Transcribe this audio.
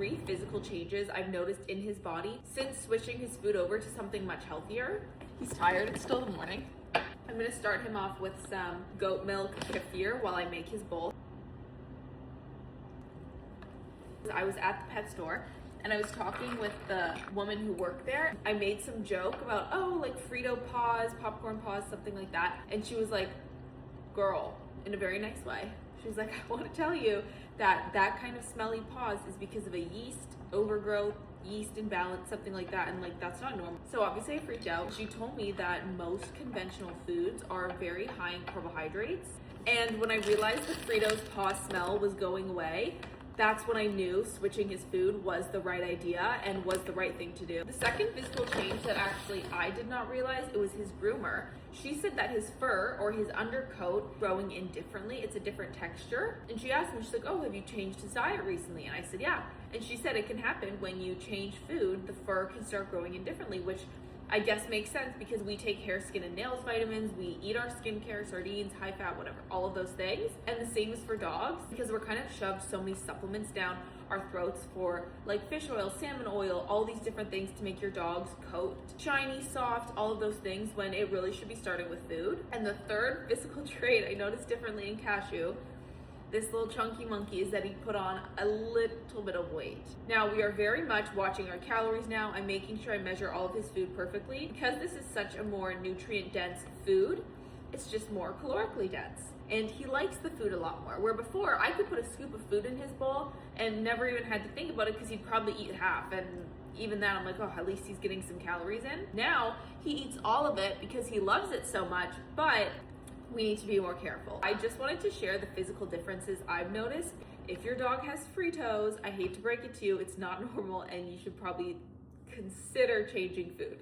3 physical changes I've noticed in his body since switching his food over to something much healthier. He's tired, it's still the morning. I'm gonna start him off with some goat milk kefir while I make his bowl. I was at the pet store and I was talking with the woman who worked there. I made some joke about, oh, like Frito paws, popcorn paws, something like that. And she was like, girl, in a very nice way. She was like, I want to tell you that that kind of smelly paws is because of a yeast overgrowth, yeast imbalance, something like that. And like, that's not normal. So obviously I freaked out. She told me that most conventional foods are very high in carbohydrates. And when I realized the Fritos paw smell was going away, that's when I knew switching his food was the right idea and was the right thing to do. The second physical change that actually I did not realize, it was his groomer. She said that his fur or his undercoat growing in differently. It's a different texture. And she asked me, she's like, oh, have you changed his diet recently? And I said, yeah. And she said it can happen when you change food, the fur can start growing in differently, which I guess makes sense because we take hair, skin, and nails vitamins, we eat our skincare, sardines, high fat, whatever, all of those things. And the same is for dogs because we're kind of shoved so many supplements down our throats for like fish oil, salmon oil, all these different things to make your dog's coat shiny, soft, all of those things when it really should be starting with food. And the third physical trait I noticed differently in Cashew, this little chunky monkey, is that he put on a little bit of weight. Now we are very much watching our calories now. I'm making sure I measure all of his food perfectly. Because this is such a more nutrient dense food, it's just more calorically dense. And he likes the food a lot more. Where before I could put a scoop of food in his bowl and never even had to think about it because he'd probably eat half. And even then I'm like, oh, at least he's getting some calories in. Now he eats all of it because he loves it so much, but we need to be more careful. I just wanted to share the physical differences I've noticed. If your dog has Fritos, I hate to break it to you, it's not normal and you should probably consider changing food.